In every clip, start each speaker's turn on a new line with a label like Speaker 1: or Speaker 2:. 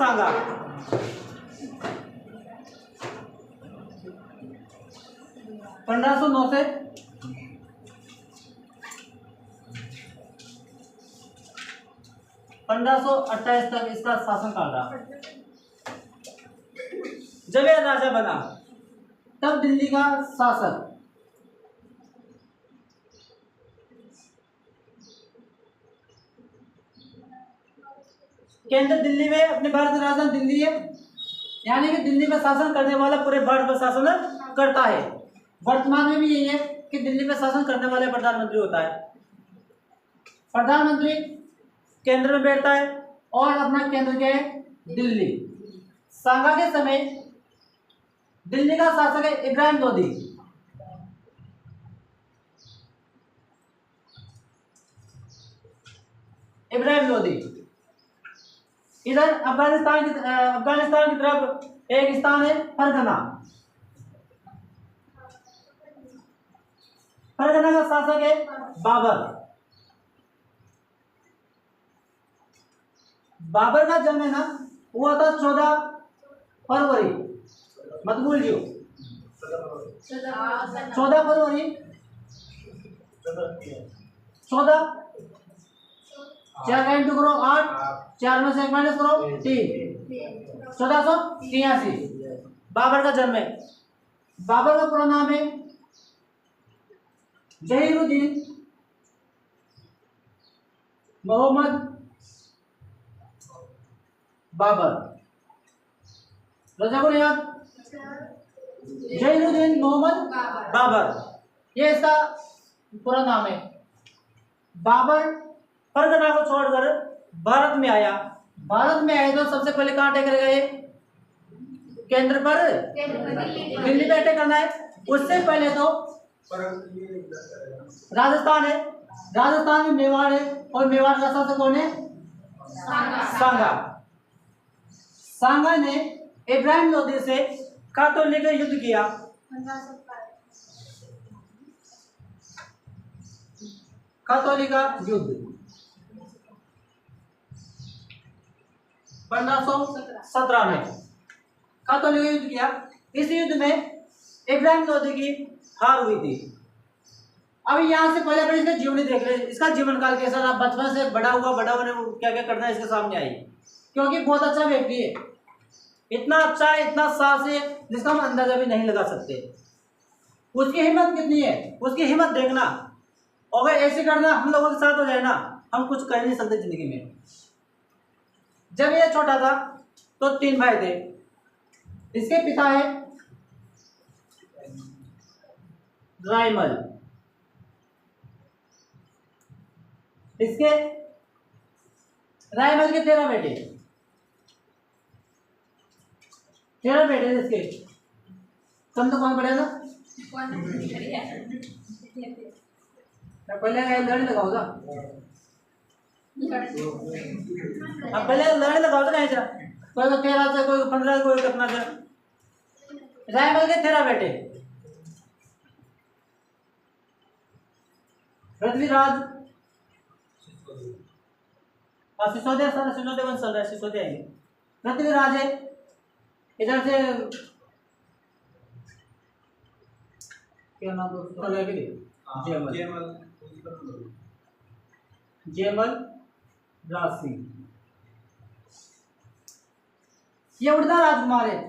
Speaker 1: सांगा। पंद्रह सौ नौ से 1528 तक इसका शासनकाल रहा। जब यह राजा बना तब दिल्ली का शासक केंद्र दिल्ली में, अपने भारत की राजधानी दिल्ली है, यानी कि दिल्ली में शासन करने वाला पूरे भारत पर शासन करता है। वर्तमान में भी यही है कि दिल्ली में शासन करने वाला प्रधानमंत्री होता है। प्रधानमंत्री केंद्र में बैठता है और अपना केंद्र क्या है? दिल्ली। सांगा के समय दिल्ली का शासक है इब्राहिम लोदी। इब्राहिम लोदी। इधर अफगानिस्तान की तरफ एक स्थान है फरगना। फरगना का शासक है बाबर। बाबर का जन्म है ना, हुआ था 14 फरवरी, मत भूलिए 14 फरवरी 14, 4 का इंटू करो 8, 4 में से 1 माइनस करो 3, 1483 बाबर का जन्म है। बाबर का पूरा नाम है जहीरुद्दीन मोहम्मद बाबर। रजा को याद, जहीरुद्दीन मोहम्मद बाबर, ये इसका पूरा नाम है। बाबर फरगना को छोड़कर भारत में आया। भारत में आए तो सबसे पहले कहाँ अटैक करेगा? ये केंद्र पर, दिल्ली पे अटैक करना है। उससे पहले तो राजस्थान है, राजस्थान में मेवाड़ है, और मेवाड़ का शासक कौन है? सांगा। सांगा ने इब्राहिम लोदी से कातों लेकर युद्ध किया। कातोली का युद्ध 1517 में कातोली का युद्ध किया। इस युद्ध में इब्राहिम लोदी की हार हुई थी। अब यहाँ से पहले अपने इसका जीवनी देख ले, इसका जीवन काल कैसा रहा, बचपन से बड़ा होने क्या क्या करना है इसके सामने आई, क्योंकि बहुत अच्छा व्यक्ति है, इतना अच्छा है, इतना साहस है जिसका हम अंदाजा भी नहीं लगा सकते। उसकी हिम्मत कितनी है, उसकी हिम्मत देखना। अगर ऐसे करना हम लोगों के साथ हो जाए ना, हम कुछ कर नहीं सकते जिंदगी में। जब ये छोटा था तो 3 भाई थे। इसके पिता है रायमल, इसके रायमल के 13 बेटे, 13 बेटे इसके। तुम तो कौन पढ़ेगा? पहले लड़ने लगाओ था, अब पहले लड़ने लगाओ था। कैसा कोई 13 से, कोई 15 से, कोई कितना से। रायमल के 13 बेटे। पृथ्वीराज, सिसोदिया वंश चल रहा है, सिसोदिया है। पृथ्वीराज है, इधर से क्या नाम जेमल राज सिंह, ये उड़दा राजकुमार है।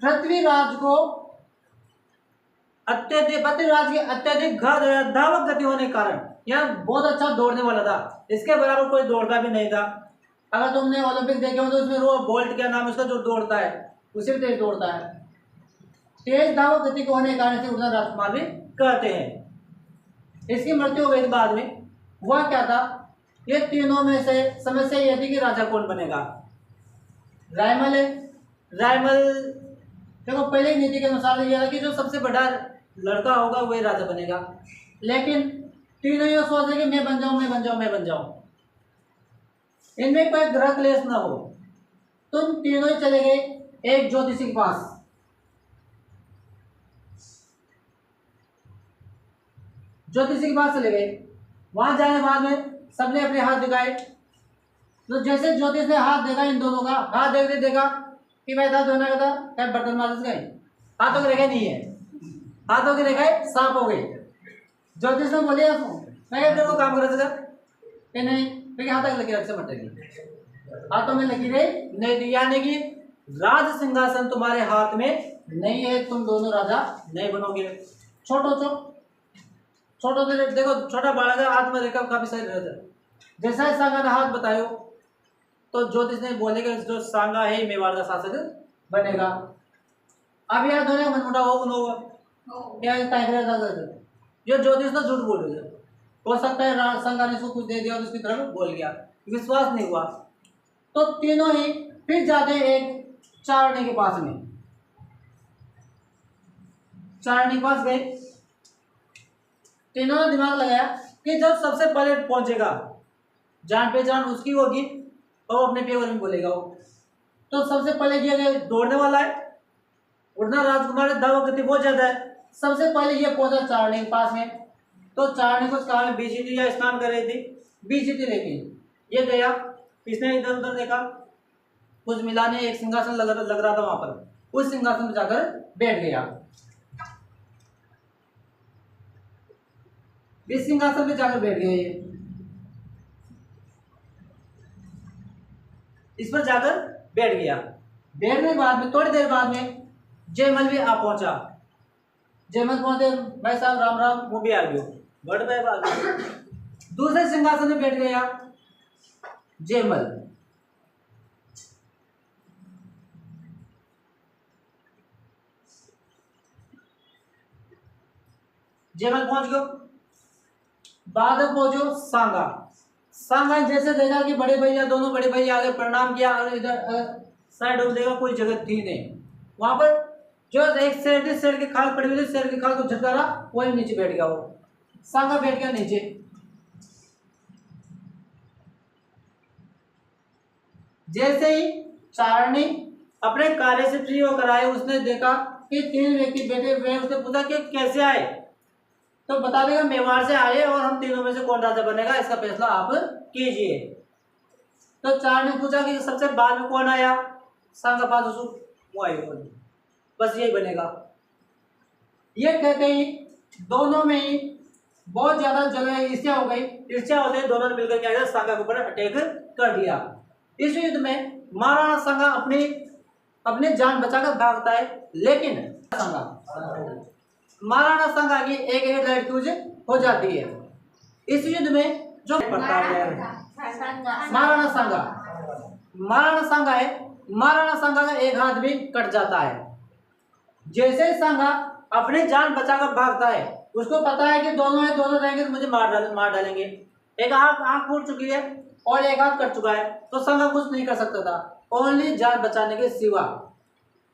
Speaker 1: पृथ्वीराज को पृथ्वीराज के अत्यधिक धावक गति होने के कारण यह बहुत अच्छा दौड़ने वाला था। इसके बराबर कोई दौड़ता भी नहीं था। अगर तुमने ओलंपिक देखे हो तो उसमें बोल्ट क्या नाम है उसका, जो दौड़ता है उसे भी तेज दौड़ता है। तेज धावक गति के होने के कारण इसे उड़दा राजकुमार भी कहते हैं। इसकी मृत्यु हो गई बाद में। हुआ क्या था, ये तीनों में से समस्या यह थी कि राजा कौन बनेगा। रायमल है, रायमल देखो पहले ही नीति के अनुसार यह था कि जो सबसे बड़ा लड़का होगा वही राजा बनेगा, लेकिन तीनों ये सोच रहे कि मैं बन जाऊं। इनमें कोई ग्रह क्लेश ना हो। तुम तीनों ही चले गए एक ज्योतिषी के पास। ज्योतिषी के पास चले गए। वहां जाने बाद में सबने अपने हाथ दिखाए। तो जैसे ज्योतिष ने हाथ देखा इन दोनों का, हाथ देखते देखा कि भाई था धोना का था क्या बर्तन मार गए, हाथों की रेखा नहीं है, हाथों की रेखा साफ हो गई। ज्योतिष ने बोले मैं तेरे को काम कर कि नहीं, फिर हाथ तक लकीर से मटेगी, हाथों में लकीरें नहीं थी, यानी कि राज सिंहासन तुम्हारे हाथ में नहीं है, तुम दोनों राजा नहीं बनोगे। छोटो छोटो देखो छोटा बालक है, हाथ में रेखा काफी सही रहता है। जैसा ही सांगा ने हाथ बतायो तो ज्योतिष ने बोले कि जो सांगा है मेवाड़ का शासक बनेगा। अब यार दोनों मनमुटा होगा क्या, ये ज्योतिष तो झूठ बोल रहे, हो सकता है सांगा ने इसको कुछ दे दिया और उसकी तरफ बोल गया, विश्वास नहीं हुआ। तो तीनों ही फिर जाते एक चारणी के पास में, चारणी के पास गए, तीनों ने दिमाग लगाया कि जब सबसे पहले पहुंचेगा जान पहचान उसकी होगी और अपने पेवर में बोलेगा वो, तो सबसे पहले ये दौड़ने वाला है, उड़ना राजकुमार दावा गति बहुत ज्यादा है, सबसे पहले ये पहुंचा चारणी के पास में। तो चारणी को काल में बीजी थी या स्नान कर रही थी, बीजी थी, लेकिन ये गया, इसने इधर उधर देखा, कुछ मिला नहीं, एक सिंहासन लग रहा था वहां पर, उस सिंहासन पर जाकर बैठ गया। इस सिंहासन पे जाकर बैठ गया, ये इस पर जाकर बैठ गया। बैठने के बाद में थोड़ी देर बाद में जयमल भी आ पहुंचा। जयमल पहुंचे, भाई साहब राम राम, वो भी आ गयो, बड़ भाई आ गयो। दूसरे सिंहासन में बैठ गया जयमल। जयमल पहुंच गयो, बाद में पहुंचो सांगा। सांगा जैसे देखा कि बड़े भैया, दोनों बड़े भैया आगे प्रणाम किया, और इधर साइड हो देखा कोई जगह थी नहीं, वहां पर जो एक शेर की खाल पड़ी हुई थी, शेर की खाल को झटका रहा, वही नीचे बैठ गया, वो सांगा बैठ गया नीचे। जैसे ही चारणी अपने कार्य से फ्री होकर आए, उसने देखा कि तीन व्यक्ति बैठे हुए, उसने पूछा कि कैसे आए, तो बता देगा मेवाड़ से आए और हम तीनों में से कौन राजा बनेगा इसका फैसला आप कीजिए। तो चार ने पूछा कि सबसे बाद में कौन आया, सांगा पास वो आई, बस यही बनेगा। ये कहते ही दोनों में ही बहुत ज्यादा जगह ईर्ष्या हो गई, ईर्ष्या होते ही दोनों ने मिलकर क्या किया, सांगा के ऊपर अटैक कर दिया। इस युद्ध में महाराणा सांगा अपनी जान बचाकर भागता है, लेकिन महाराणा सांगा की एक हेडलाइट फ्यूज हो जाती है। इस युद्ध में जो पड़ता है महाराणा सांगा है, महाराणा सांगा का एक हाथ भी कट जाता है। जैसे सांगा अपनी जान बचाकर भागता है, उसको पता है कि दोनों रहेंगे तो मुझे मार डालेंगे, एक आंख फूट चुकी है और एक हाथ कट चुका है, तो सांगा कुछ नहीं कर सकता था, ओनली जान बचाने के सिवा।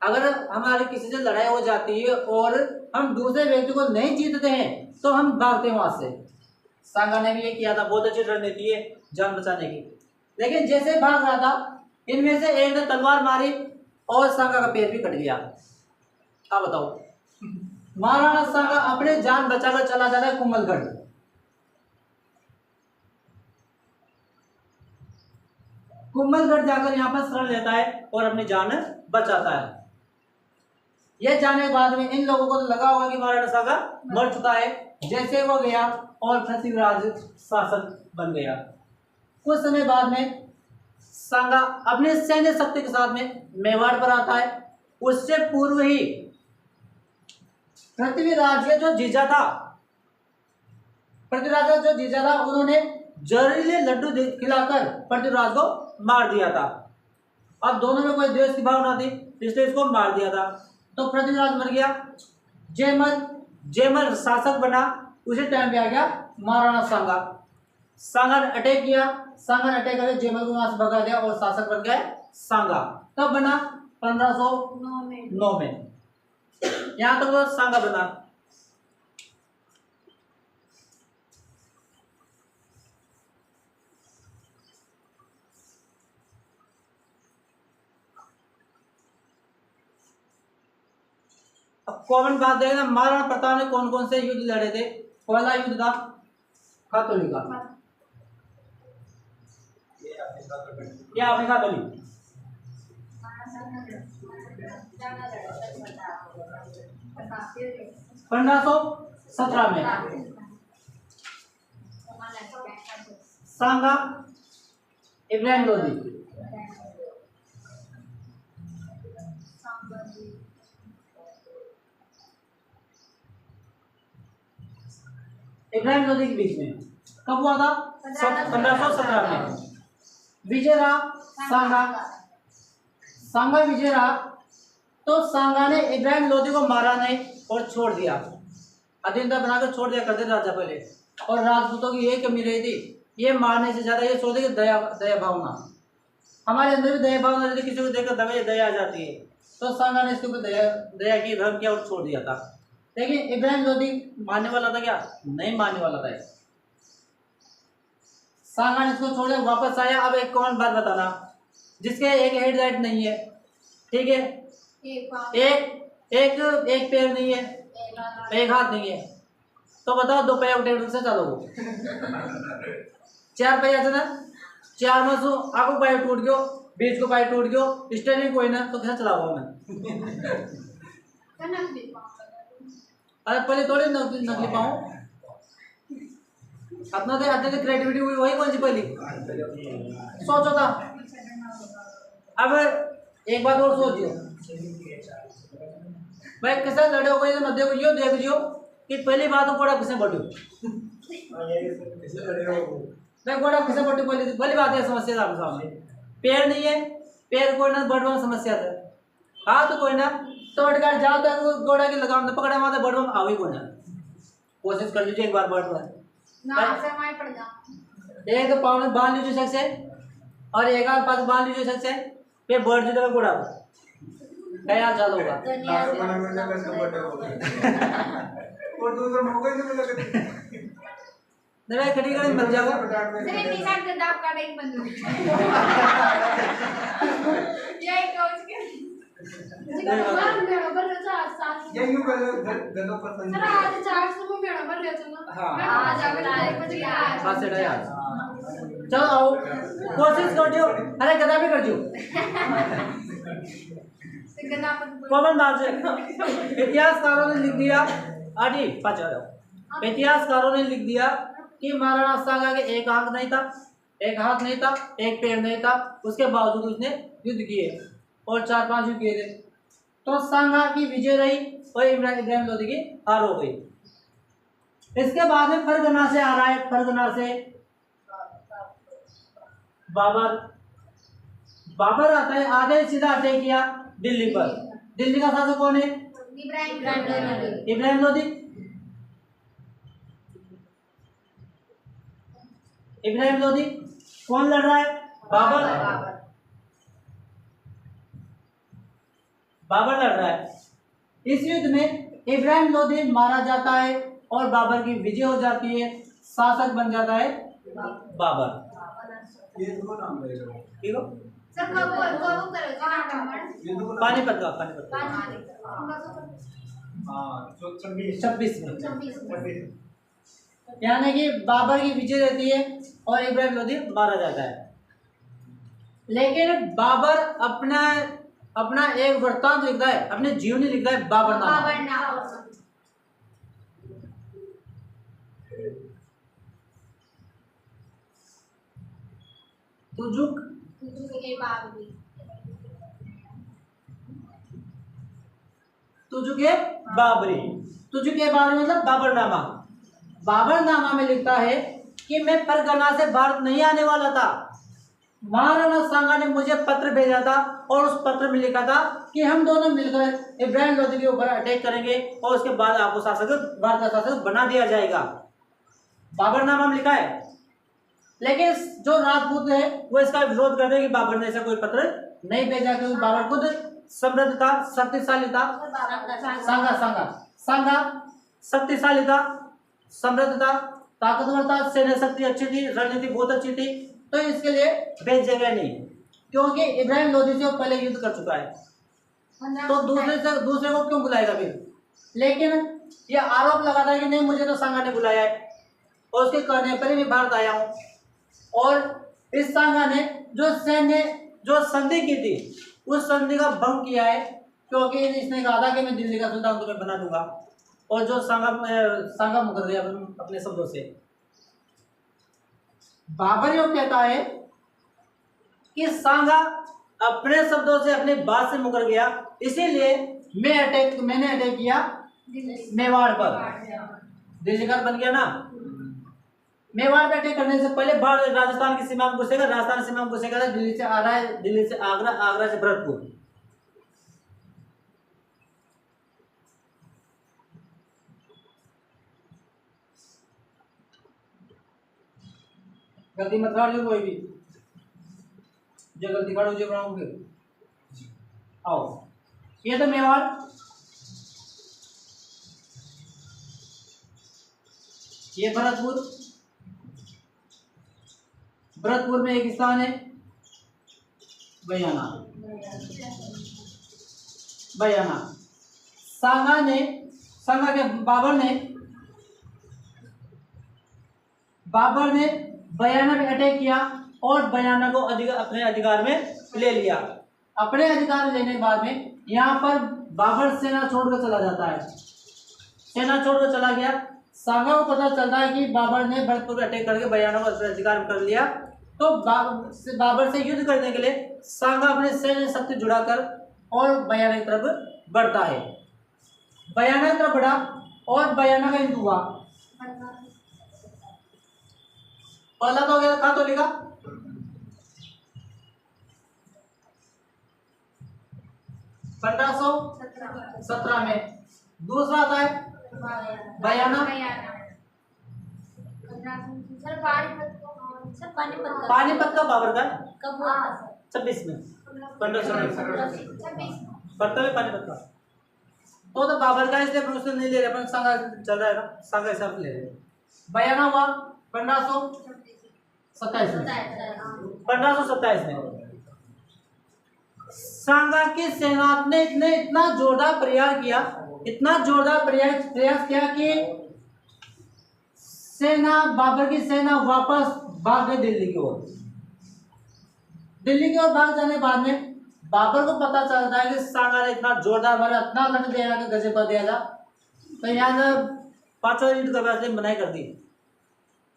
Speaker 1: अगर हमारी किसी से लड़ाई हो जाती है और हम दूसरे व्यक्ति को नहीं जीतते हैं तो हम भागते हैं वहां से। सांगा ने भी ये किया था, बहुत अच्छी रणनीति है जान बचाने की। लेकिन जैसे भाग रहा था, इनमें से एक ने तलवार मारी और सांगा का पैर भी कट गया। अब बताओ, महाराणा सांगा अपने जान बचाकर चला जा रहा है कुंभलगढ़। कुंभलगढ़ जाकर यहाँ पर शरण लेता है और अपनी जान बचाता है। यह जाने के बाद में इन लोगों को तो लगा होगा कि महाराणा सांगा मर चुका है। जैसे वो गया और पृथ्वीराज शासक बन गया। कुछ समय बाद में सांगा अपने सैन्य शक्ति के साथ में मेवाड़ पर आता है। उससे पूर्व ही पृथ्वीराज का जो जीजा था, उन्होंने जहरीले लड्डू खिलाकर पृथ्वीराज को मार दिया था। अब दोनों में कोई द्वेष की भावना थी, इसलिए इसको मार दिया था। तो पृथ्वीराज मर गया, जयमल शासक बना। उसी टाइम पे आ गया महाराणा सांगा ने अटैक किया। सांगा ने अटैक करके जयमल को वहां से भगा दिया और शासक बन गया सांगा। तब बना 1509 में, यहाँ तक वो सांगा बना। अब कॉमन बात देखना, महाराणा प्रताप ने कौन कौन से युद्ध लड़े थे। पहला युद्ध था खातौली का, ये आपने कहा बली 1517 में सांगा इब्राहिम लोदी। इब्राहिम लोदी के बीच में कब हुआ था? 1517 में। विजय रहा सांगा, सांगा विजय रहा तो सांगा ने इब्राहिम लोदी को मारा नहीं और छोड़ दिया, अधीनता बनाकर छोड़ दिया करते राजा पहले। और राजपूतों की यही कमी रही थी, ये मारने से ज्यादा ये सोचते कि दया दया भावना, हमारे अंदर भी दया भावना रहती, किसी को देखकर दया आ जाती है। तो सांगा ने इसके ऊपर दया की, धर्म किया और छोड़ दिया था। लेकिन इब्राहिम लोदी मानने वाला था क्या? नहीं मानने वाला था। सांगा ने इसको छोड़ दिया, वापस आया। अब एक कौन बात बताना जिसके एक हेड लाइट नहीं है, ठीक है, एक पैर नहीं है, एक हाथ नहीं है, तो बताओ दो पैर ट्रैक्टर से चलोगे? 4 पैर ना, 4 में सो आगो पैर टूट गयो, बीच को पैर टूट गयो, स्टेयरिंग कोई ना, तो कैसे चलाऊंगा मैं? अरे पहले थोड़ी नकली पाऊं, अपना तो अपने क्रिएटिविटी हुई वही कौन सी पहली सोचो था। अब एक बात और सोचियो भाई, कैसा लड़े हो गए मध्य को यो देख लियो कि पहली बात तो गोड़ा किसे बढ़ियो भाई, गोड़ा किसे बढ़ियो पहली बात है। समस्या था सामने, पैर नहीं है, पैर कोई ना बढ़वा समस्या था, हाँ तो कोई ना तो बढ़कर जाओ तो गोड़ा के लगाम तो पकड़ा माता बढ़वा आओ कोई ना, कोशिश कर लीजिए एक बार बढ़वा एक तो पाँव में बांध लीजिए सकसे और एक आध पास बांध लीजिए सकसे, फिर बढ़ जीतेगा गोड़ा क्या चालू होगा।
Speaker 2: और दूसरा मौका ही नहीं मिला
Speaker 1: नहीं भाई कटी कटी मर जाओ
Speaker 3: सिर्फ टी-शर्ट के दाब का नहीं बंद यही कोच के
Speaker 2: ये यूं कर गदों पर संग
Speaker 3: सर आज 400 में मेरा भर ले चलो
Speaker 1: हां
Speaker 3: आज अगर आए कुछ यार
Speaker 1: बस सेट है यार, चलो आओ कोशिश कर जो, अरे गदा भी कर जो कॉमन बात है। इतिहासकारों ने लिख दिया आदि पाँच इतिहासकारों ने लिख दिया कि महाराणा सांगा के एक आंख नहीं था, एक हाथ नहीं था, एक पैर नहीं था, उसके बावजूद उसने युद्ध किए और 4-5 युद्ध किए थे। तो सांगा की विजय रही और इब्राहिम लोदी की हार हो गई। इसके बाद में फरगना से आ रहा है, फरगना से बाबर आता है, आगे सीधा अटैक किया दिल्ली पर। दिल्ली का शासक कौन है? इब्राहिम लोदी। इब्राहिम लोदी। कौन लड़ रहा है? बाबर लड़ रहा है। इस युद्ध में इब्राहिम लोदी मारा जाता है और बाबर की विजय हो जाती है, शासक बन जाता है बाबर।
Speaker 2: ये तो नाम रहेगा
Speaker 1: ठीक हो?
Speaker 3: सर कब करेगा
Speaker 1: पानीपत का
Speaker 2: हां
Speaker 1: 26 में यानी कि बाबर की विजय रहती है और इब्राहिम लोदी मारा जाता है। लेकिन बाबर अपना एक वृत्तांत लिखता है, अपने जीवनी लिखता है बाबरनामा। तुजुक तुजुके बाबरी, तुजुके बाबरी मतलब बाबरनामा। बाबरनामा में लिखता है कि मैं फरगना से भारत नहीं आने वाला था, महाराणा सांगा ने मुझे पत्र भेजा था और उस पत्र में लिखा था कि हम दोनों मिलकर इब्राहिम लोदी के ऊपर अटैक करेंगे और उसके बाद आपको शासक भारत का शासक बना दिया जाएगा। बाबरनामा में लिखा है। लेकिन जो राजपूत है वो इसका विरोध करते हैं कि बाबर ने ऐसा कोई पत्र नहीं भेजा, क्योंकि बाबर खुद समृद्ध था, शक्तिशाली था। सांगा शक्तिशाली था, समृद्ध था, ताकतवर था, सैन्य शक्ति अच्छी थी, रणनीति बहुत अच्छी थी, तो इसके लिए भेजा गया नहीं, क्योंकि इब्राहिम लोदी से पहले युद्ध कर चुका है तो दूसरे को क्यों बुलाएगा फिर। लेकिन ये आरोप लगाता है कि नहीं मुझे तो सांगा ने बुलाया है और उसके कहने पर ही मैं भारत आया हूँ। और इस सांगा ने जो संधि की थी उस संधि का भंग किया है, क्योंकि इसने कहा था कि मैं दिल्ली का सुल्तान तुम्हें बना दूंगा, और जो सांगा मुकर गया अपने शब्दों से। बाबर यो कहता है कि सांगा अपने शब्दों से अपनी बात से मुकर गया, इसीलिए मैंने अटैक किया मेवाड़ पर। दिल्ली का बन गया ना। मेवाड़ पे अटैक करने से पहले भारत राजस्थान की सीमा में घुसेगा, राजस्थान सीमा में घुसेगा, दिल्ली से आ रहा है, दिल्ली से आगरा, आगरा से भरतपुर। गलती मत काट लो कोई भी, जो गलती काटो जो बनाओगे। आओ, ये तो मेवाड़, ये भरतपुर। भरतपुर में एक स्थान है बयाना। बयाना सांगा के बाबर ने बयाना पे अटैक किया और बयाना को अपने अधिकार में ले लिया। अपने अधिकार में लेने के बाद में यहाँ पर बाबर सेना छोड़कर चला जाता है, सेना छोड़कर चला गया। सांगा को पता चलता है कि बाबर ने भरतपुर पर अटैक करके बयाना को अपने अधिकार में कर लिया, तो बाबर से युद्ध करने के लिए सांगा अपने सैन्य शक्ति जुड़ाकर और बयाना की तरफ बढ़ता है। बयाना की तरफ बढ़ा और बयाना का युद्ध हुआ। पहला तो हो गया, कहा तो लिखा 1517 में। दूसरा आता है बयाना पानीपत का बाबर का 26 में 1526 पड़ता है पानीपत का। तो बाबर का इसलिए उसने नहीं ले रहे, अपन सांगा चल रहा है ना, सांगा हिसाब से ले रहे। बयाना हुआ 1527 में। 1527 में सांगा की सेना ने इतना जोरदार प्रयास किया, इतना जोरदार प्रयास किया कि बाबर की सेना वापस भाग गई दिल्ली की ओर। दिल्ली की ओर भाग जाने के बाद में बाबर को पता चलता है कि सांगा ने इतना जोरदार मारा, इतना लड़ दिया कि गजे पर दिया था, तो यहाँ से 5 युद्ध का फैसले बनाई कर दी।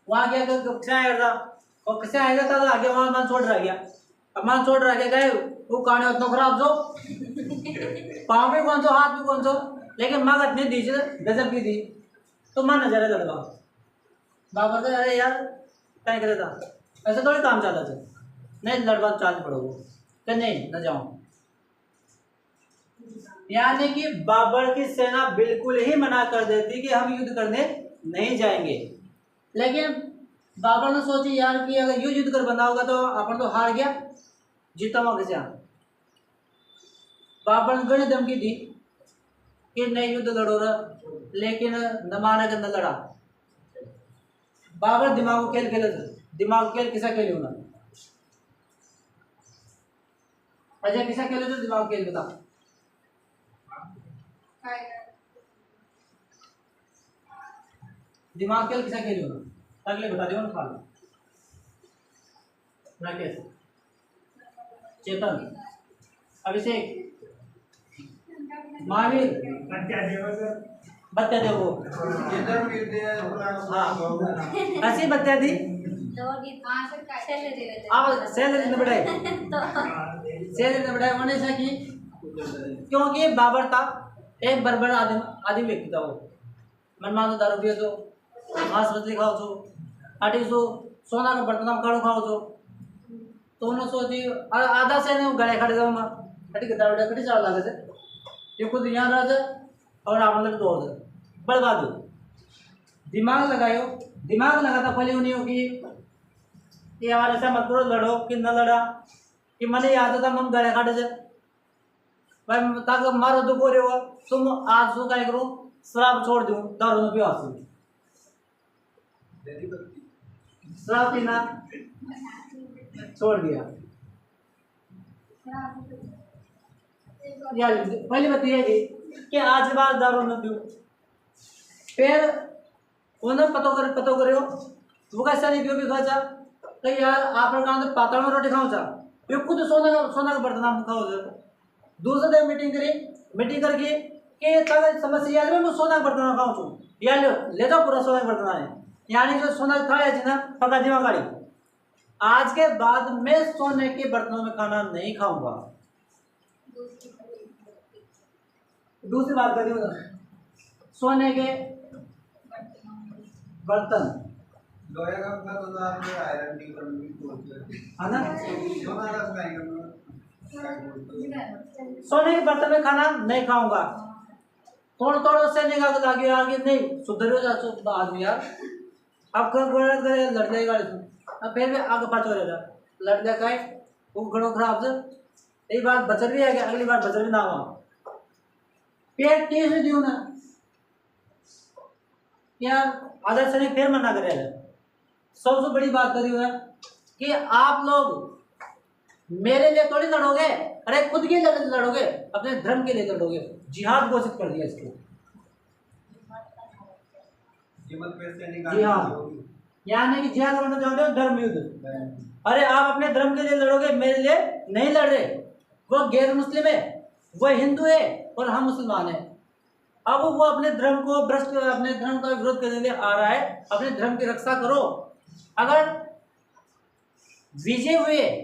Speaker 1: वहां गया क्या आएगा और किसे आएगा था, आगे वहां मान छोड़ रह गया। अब मान छोड़ रह गए वो कहानी उतना खराब जो पाँव भी कौन सो हाथ भी कौन सो, लेकिन माँ इतनी दीजिए गजब की दी तो माँ नजर लड़का बाबर को, अरे यार क्या करे था, ऐसे थोड़ी काम चाहता था, नहीं लड़वा चाल पड़ोगे तो नहीं न जाऊं। यानी कि बाबर की सेना बिल्कुल ही मना कर देती कि हम युद्ध करने नहीं जाएंगे, लेकिन बाबर ने सोची यार कि अगर युद्ध कर बंदा होगा तो अपन तो हार गया, जीता हुआ कैसे। बाबर ने गणी धमकी दी कि नहीं युद्ध लड़ो रहा, लेकिन न माना कि न लड़ा। बाबर दिमाग खेल खेले, दिमाग खेल किसा खेले होना, अजय किसा खेले तो दिमाग खेल बता। दिमाग खेल किसा खेले होना अगले बता दो ना। राकेश, चेतन, अभिषेक, महावीर, बत्या देव वो ऐसी बत्या दी अब सैलरी न बढ़ाए, सैलरी न बढ़ाए होने से कि क्योंकि बाबर था एक बर्बर आदमी व्यक्ति था। वो मनमानो दारू पियो तो, मांस मछली खाओ तो, आटी सो सोना का बर्तन काढ़ो खाओ तो उन्होंने सोची आधा से नहीं गले खड़े जाऊँ मैं कटी के दारू कटी चाल लगे थे, ये खुद यहाँ रह जाए और आप मतलब दौड़ दे बर्बाद हो। दिमाग लगायो, दिमाग लगाता पहले उन्हें कि यार ऐसा मत करो, लड़ो कि न लड़ा कि मैंने याद था हम गले खड़े से भाई ताकि मारो तो बोले हो तुम आज सो क्या करो शराब छोड़ दूँ, दारू में भी आंसू शराब पीना छोड़ दिया। यार पहली बात यह थी कि आज के बाद दारू न पीओ, फिर उन्हें पतो करे वो कैसा नहीं पियो भी खर्चा तो यार आप लोग काम पातळ में रोटी खाओ चा ये खुद सोना का बर्तन हम खाओ चा दूसरे दिन मीटिंग करके के तक समस्या याद में मैं सोना का बर्तन खाओ छु या ले जाओ पूरा सोना का बर्तन है यानी जो सोना का थाली है ना पका दिवा गाड़ी आज के बाद मैं सोने के बर्तनों में खाना नहीं खाऊंगा। दूसरी बात करिए ना सोने के बर्तन
Speaker 2: लोहे का बर्तन तो आपने आयरन की करनी
Speaker 1: है ना
Speaker 2: सोना का नहीं करना
Speaker 1: सोने के बर्तन में खाना नहीं खाऊंगा। थोड़ा से निकाल के आगे आगे नहीं सुधर हो जा आदमी यार अब करे लड़ जाएगा अब फिर भी आगे पाँच हो जाएगा लड़ जाएगा वो घणो खराब से यही बात बचत भी है अगली बार बचत भी ना हुआ पेट टेस्ट दियो ना यार आदर से फिर मना करे सबसे बड़ी बात करी है कि आप लोग मेरे लिए थोड़ी लड़ोगे अरे खुद के लिए लड़ोगे अपने धर्म के लिए लड़ोगे जिहाद घोषित कर दिया इसको जिहाद यानी कि जिहाद करना चाहते हो धर्म युद्ध। अरे आप अपने धर्म के लिए लड़ोगे मेरे लिए नहीं लड़ रहे वो गैर मुस्लिम है वो हिंदू है और हम मुसलमान है अब वो अपने धर्म को भ्रष्ट अपने धर्म का विरोध करने के लिए आ रहा है अपने धर्म की रक्षा करो। अगर विजय हुए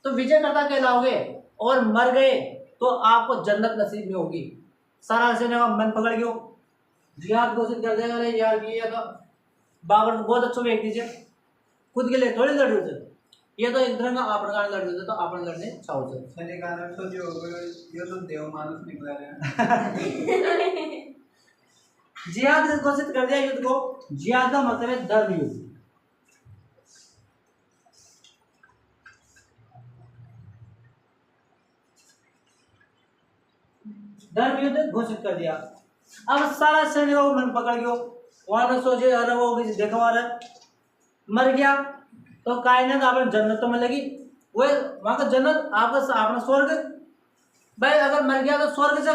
Speaker 1: तो विजय करता कहलाओगे और मर गए तो आपको जन्नत नसीब में होगी। सारा सेना का मन पकड़ गयो जिहाद घोषित कर देगा अरे यार ये तो बाबर तो बहुत अच्छा व्यक्ति है खुद के लिए थोड़ी लड़ रहे थे ये तो एक तरह का आपण लड़ रहे थे तो आपण लड़ने चाहो थे
Speaker 2: सनी का नाम सोचो ये तो देव मानुस निकला है
Speaker 1: जिहाद घोषित कर दिया युद्ध को। जिहाद का मतलब है धर्म युद्ध। धर्म युद्ध घोषित कर दिया। अब सारा सैनिकों को मन पकड़ गयो वहां पर सोचे अरे वो देखो मर गया तो कायनात आपने जन्नत तो मिलेगी वो वहां का जन्नत आपका अपना स्वर्ग भाई अगर मर गया तो स्वर्ग जा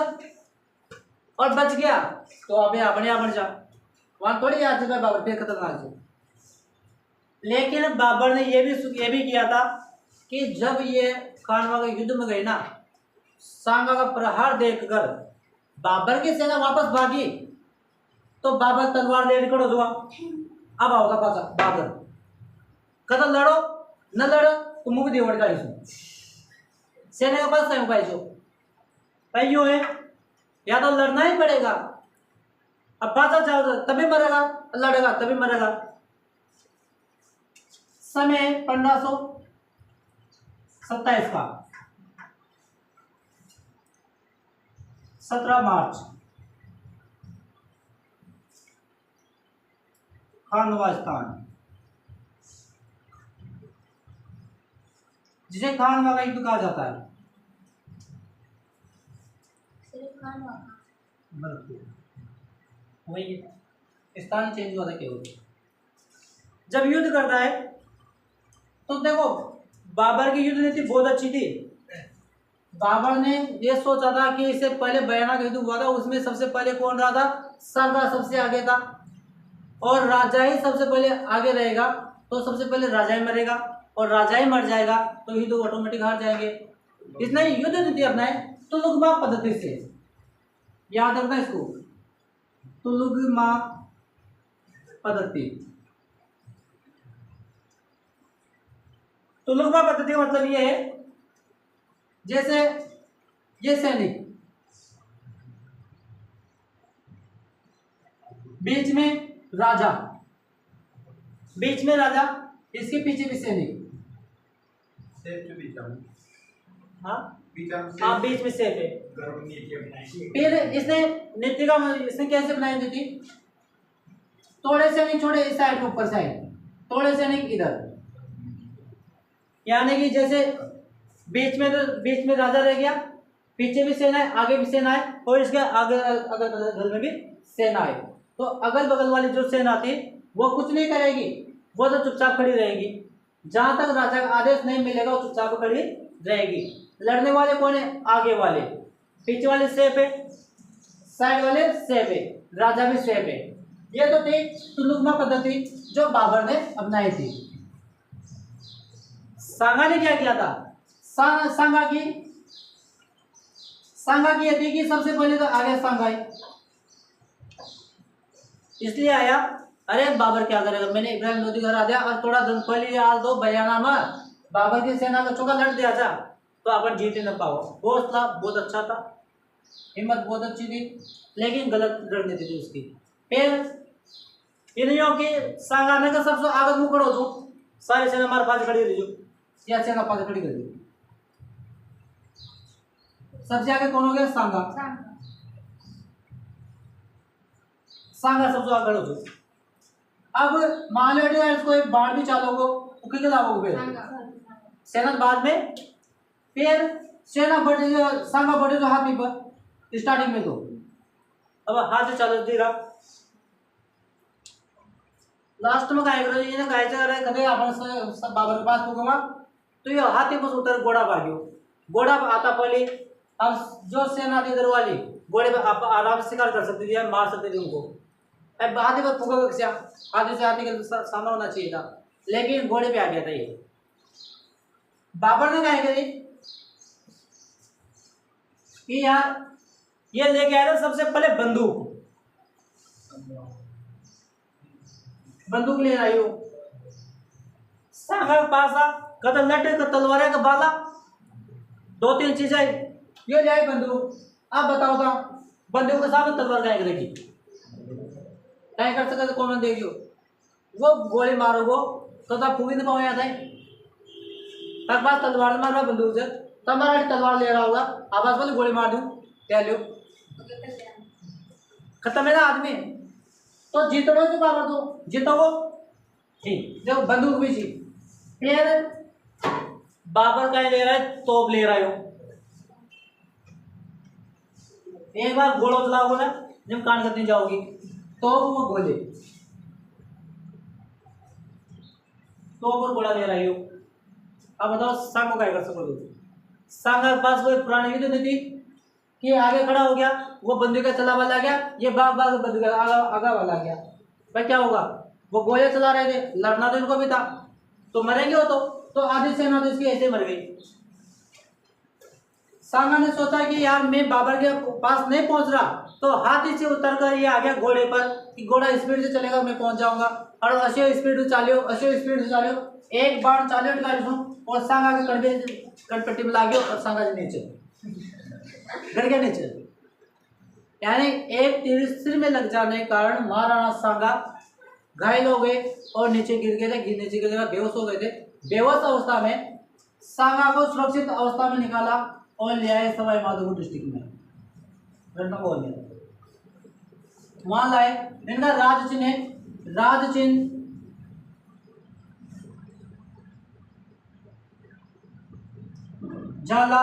Speaker 1: और बच गया तो अभी अपने आप जा वहां थोड़ी याद है बाबर फिर खतरनाक है। लेकिन बाबर ने ये भी किया था कि जब ये खानवा के युद्ध में गए ना सांगा का प्रहार देखकर बाबर की सेना वापस भागी तो बाबर तलवार ले खड़ो हुआ अब आओ पासा बाबर कदम लड़ो न लड़ो तो मुंह दे वड़ सेना के पास उपाय जो भाइयों है या तो लड़ना ही पड़ेगा अब पासा चाहो तभी मरेगा लड़ेगा तभी मरेगा। समय 1527 का 17 मार्च खानवा स्थान जिसे खानवा का युद्ध कहा जाता है। वही स्थान चेंज हुआ था केवल जब युद्ध करता है तो देखो बाबर की युद्ध नीति बहुत अच्छी थी। बाबर ने ये सोचा था कि इससे पहले बयाना युद्ध हुआ था उसमें सबसे पहले कौन रहा था सरदार सबसे आगे था और राजा ही सबसे पहले आगे रहेगा तो सबसे पहले राजा ही मरेगा और राजा ही मर जाएगा तो युद्ध ऑटोमेटिक हार जाएंगे। इसने युद्ध नीति अपनाए तुलुगमा पद्धति से याद रखना इसको तुलुगमा पद्धति। तुलुगमा पद्धति का मतलब ये है जैसे ये सैनिक बीच में राजा इसके पीछे भी सैनिक हाँ बीच में सेफ है। फिर इसने नीति का इसने कैसे बनाई नीति थोड़े सैनिक छोड़े इस साइड ऊपर साइड थोड़े सैनिक इधर यानी कि जैसे बीच में राजा रह गया पीछे भी सेना है आगे भी सेना है और इसके आगे अगल बगल में भी सेना है तो अगल बगल वाली जो सेना थी वो कुछ नहीं करेगी वो तो चुपचाप खड़ी रहेगी जहां तक राजा का आदेश नहीं मिलेगा वो चुपचाप खड़ी रहेगी। लड़ने वाले कौन है आगे वाले पीछे वाले सेफ है साइड वाले सेफ है राजा भी सेफ है। ये तो थी तुलुगमा पद्धति जो बाबर ने अपनाई थी। सांगा ने क्या किया था? सांगा की ये थी कि सबसे पहले तो आगे सांगा इसलिए आया, अरे बाबर क्या करेगा, मैंने इब्राहिम लोधी घर आ दिया और थोड़ा दिन पहले यार दो बयाना में बाबर की सेना का चौका लड़ दिया था तो अपन जीत न पाओ। हौसला बहुत अच्छा था, हिम्मत बहुत अच्छी थी, लेकिन गलत रणनीति थी उसकी। फिर इन्हों की सांगाने का सबसे आगे मुकड़ो जो सारी सेना हमारे पास खड़ी रही, या सेना पास खड़ी कर दी। सबसे आगे कौन हो गया? सांगा। सांगा सबसे आगे खड़ो जो। अब मान लो कोई बाढ़ भी चालो को कितने लाओ फिर सेना बाद में, फिर सेना बढ़े सांगा बढ़े तो हाथी पर स्टार्टिंग में तो अब हाथ से चालो दे रहा लास्ट में काय करो ये काय करे कदे आपण सब बाबर के पास पहुंचवा तो ये हाथी पर उतर घोड़ा भाग्यो, घोड़ा आता पहले। अब जो सेना थी इधर वाली घोड़े पे आप आराम से शिकार कर सकते थे, मार सकते थे उनको। अब हाथी पर फूका हाथी से हाथी का सामना होना चाहिए था, लेकिन घोड़े पे आ गया था ये। बाबर ने क्या करी कि यार ये लेके आया था सबसे पहले बंदूक ले आई हो। सांगा के पास आ कद लटे का तलवार का बाला दो तीन चीजें ये ले आई बंदूक। आप बताओ था बंदूक के सामने तलवार क्या करेगी? नहीं कर सकते कौन देखियो वो गोली मारोगो तो तब फूकी नहीं पाओ याद है तब बात तलवार मार रहा बंदूक से तब मारा तलवार ले रहा होगा आवाज वाली गोली मार दूं क्या लो खत्म है ना आदमी। तो जीतोगे तो बाबर तो जीतोगो ठीक जब बंदूक भी जी। फिर बाबर का ले रहा है तोप ले रहा हो। एक बार घोड़ो चलाओगे ना जब कान करने जाओगी तो वो बोले तो ऊपर घोड़ा ले रही हो। अब बताओ सांग को क्या कर सकोगे? सांग के पास कोई पुरानी युद्ध नहीं थी कि आगे खड़ा हो गया वो बंदूक का चला वाला गया ये बाग बंदूक आगा वाला गया भाई क्या होगा? वो गोले चला रहे थे लड़ना तो इनको भी था तो मरेंगे वो तो आधी सेना तो इसकी ऐसे मर गई। सांगा ने सोचा कि यार मैं बाबर के पास नहीं पहुंच रहा तो हाथी से उतर कर ये आ गया घोड़े पर कि घोड़ा स्पीड से चलेगा मैं पहुंच जाऊंगा और 80 स्पीड से चालियो एक बार चालियो और सांगा के कनपट्टी में लागियो और सांगा से नीचे गिर गया नीचे। यानी एक तीर सिर में लग जाने के कारण महाराणा सांगा घायल हो गए और नीचे गिर गए थे। नीचे गिर गए बेहोश हो गए थे। बेहोश अवस्था में सांगा को सुरक्षित अवस्था में निकाला और ले आए सवाई माधोपुर डिस्ट्रिक्ट में रणथंभौर में। वहां लाए इनका राज चिन्ह जाला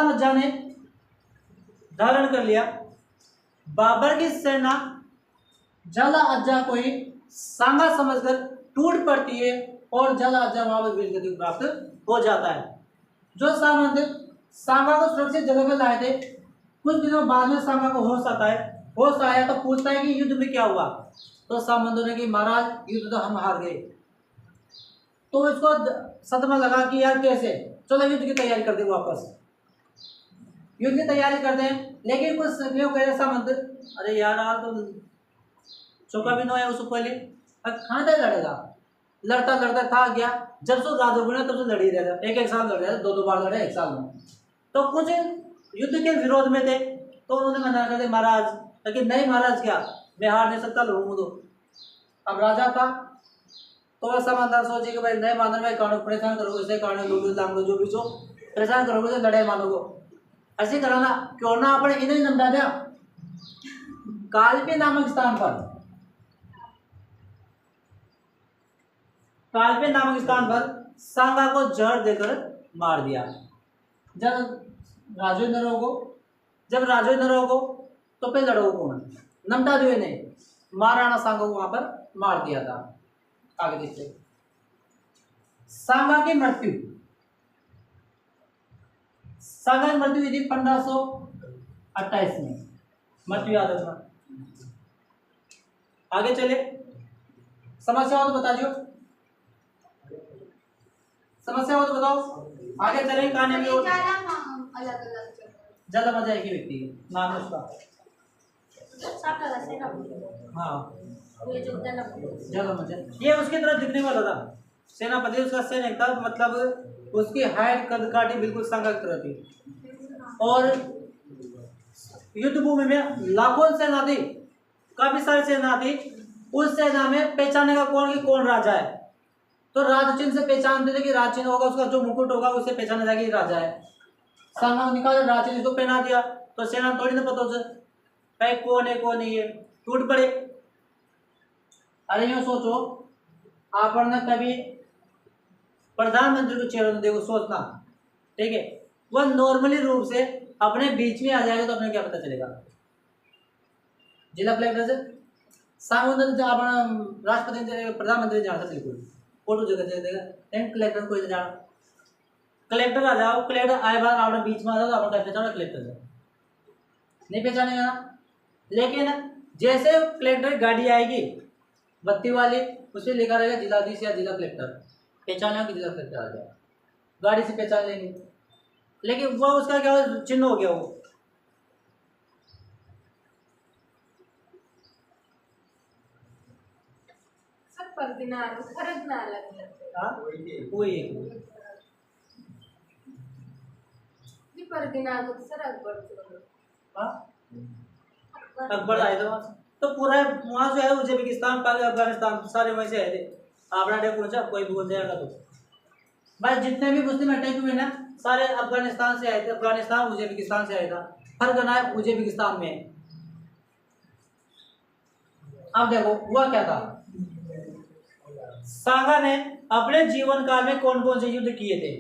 Speaker 1: मज्जा ने धारण कर लिया। बाबर की सेना जाला अज्जा को ही सांगा समझकर टूट पड़ती है और जाला अज्जा वहां पर वीरगति प्राप्त हो जाता है। जो सामंत सांगा को सुरक्षित जगह में लाए थे कुछ दिनों बाद में सांगा को होश आता है। होश आया तो पूछता है कि युद्ध में क्या हुआ? तो सामंतों ने कि महाराज युद्ध तो हम हार गए। तो इसको सदमा लगा कि यार कैसे, चलो युद्ध की तैयारी कर दे वापस। युद्ध की तैयारी करते हैं लेकिन कुछ लोग कह रहे सामंत अरे यार तो चौका भी न आया उसको पहले कहाँ तक लड़ेगा? लड़ता था गया जब से राजा बना तब से लड़ ही रहा था। एक साल लड़ रहा था, दो बार लड़े एक साल में। तो कुछ युद्ध के विरोध में थे तो उन्होंने मना कर दिया महाराज, लेकिन नहीं महाराज क्या मैं हार नहीं सकता लड़ूंगा। तो अब राजा था तो वह समाधान सोचे कि भाई नहीं मानो भाई कानून परेशान करोगे इसे कानून लोग जो भी जो परेशान करोगे तो लड़ाई मानोगे ऐसे कराना क्यों ना अपने इन्हें नमदा दिया कालपे नामक स्थान पर सांगा को जहर देकर मार दिया। जब राजो न रहोगो तो पे लड़ोगे कौन? नमदा देवे ने महाराणा सांगा को वहां पर मार दिया था। आगे देखते सांगा की मृत्यु हुई थी 1528 में। मृत्यु याद रखना आगे चले, समस्या हो तो बता दियो, समस्या हो तो बताओ। आगे चले कहानी में और
Speaker 3: अलग अलग
Speaker 1: ज्यादा मजा आएगी व्यक्ति नाम है उसका। हाँ ज्यादा मजा, ये उसकी तरह दिखने वाला था सेनापति, उसका सैनिक था, मतलब उसकी हाइट कद काठी बिल्कुल संघ की तरह थी। और युद्ध भूमि में लाखों सेना थी, काफी सारी सेना थी। उस सेना में पहचाने का कौन कि कौन राजा है, तो राजचिन्ह से पहचानते थे कि राजचिन्ह होगा, उसका जो मुकुट होगा उससे पहचाना जाएगा कि राजा है। सामने निकाल राजचिन्ह इसको पहना दिया तो सेना थोड़ी ना पता उसे भाई कौन है कौन नहीं है, टूट पड़े। अरे यूँ सोचो, आपने कभी प्रधानमंत्री को चेहरा तो देखो, सोचना ठीक है, वह नॉर्मली रूप से अपने बीच में आ जाएगा तो अपने क्या पता चलेगा। जिला कलेक्टर से सामने अपना राष्ट्रपति प्रधानमंत्री जानता बिल्कुल फोटो जगह देगा, लेकिन कलेक्टर को जाना, कलेक्टर आ जाओ, कलेक्टर आए बार अपने बीच में आ जाओ तो अपना पहचाना कलेक्टर से नहीं पहचानेगा ना। लेकिन जैसे कलेक्टर गाड़ी आएगी बत्ती वाली, उसे लिखा रहेगा जिलाधीश या जिला कलेक्टर, पहचाना कि जिला कलेक्टर आ जाए, गाड़ी से पहचान लेंगे। लेकिन वो उसका क्या चिन्ह हो गया, वो
Speaker 3: सब पर दिनार फर्क ना अलग अलग
Speaker 1: कोई
Speaker 3: ये पर दिनार को सर अकबर
Speaker 1: अकबर आए थे वहाँ, तो पूरा वहाँ से है उज्बेकिस्तान अफगानिस्तान सारे वहीं से आए थे। आपना डे पहुंचा कोई बोल जाएगा तो भाई जितने भी मुस्लिम अटैक हुए ना सारे अफगानिस्तान से आए थे, अफगानिस्तान उज्बेकिस्तान से आया था, फर्क ना है उज्बेकिस्तान में। अब देखो हुआ क्या था, सांगा ने अपने जीवन काल में कौन कौन से युद्ध किए थे।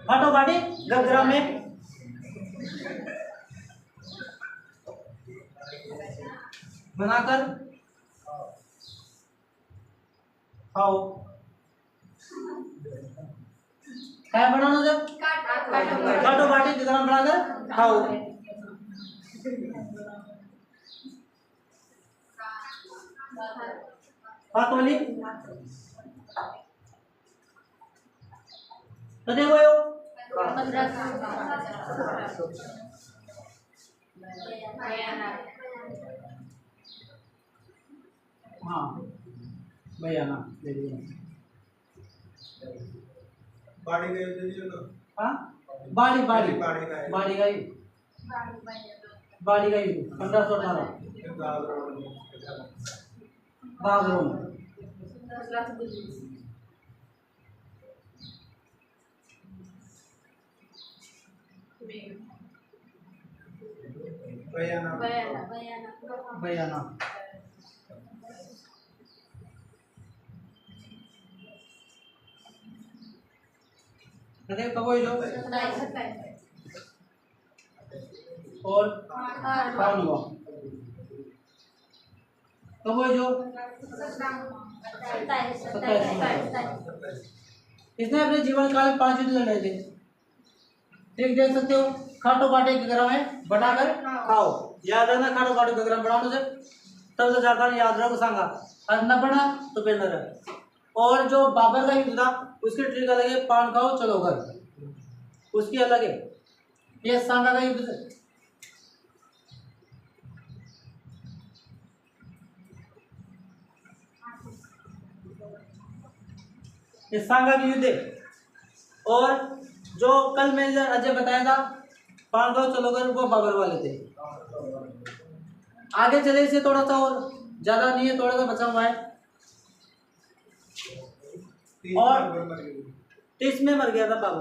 Speaker 1: फाटोफाटी गगरा में बनाकर खाओ, क्या बनाना जब फाटोफाटी गगरा बनाकर खाओ। फाटोली तो देखो यो हाँ भैया ना दे दिया,
Speaker 2: बाड़ी गए थे चलो,
Speaker 1: हाँ बाड़ी बाड़ी
Speaker 2: बाड़ी का
Speaker 1: बाड़ी का ही 1518 बागरों में। बयाना कब हुई जो और कौन हुआ कब हुई जो 27। इसने अपने जीवन काल में 5 युद्ध लड़े थे, ठीक देख सकते हो। खाटो बाटे गगरा में बनाकर खाओ, याद रखना खाटो बाटे गगरा में बनाने से तब तो जाता याद रखो सांगा, और न बना तो फिर न रह। और जो बाबर का युद्ध था उसकी ट्रिक अलग है, पान खाओ चलो घर, उसकी अलग है। ये सांगा का युद्ध ये सांगा की युद्ध है। और जो कल मैंने अजय बताया था पान खाओ चलो घर, वो बाबर वाले थे। आगे चले इसे थोड़ा सा और ज्यादा नहीं है, थोड़ा सा बचा हुआ है। और 30 में मर गया था बाबर।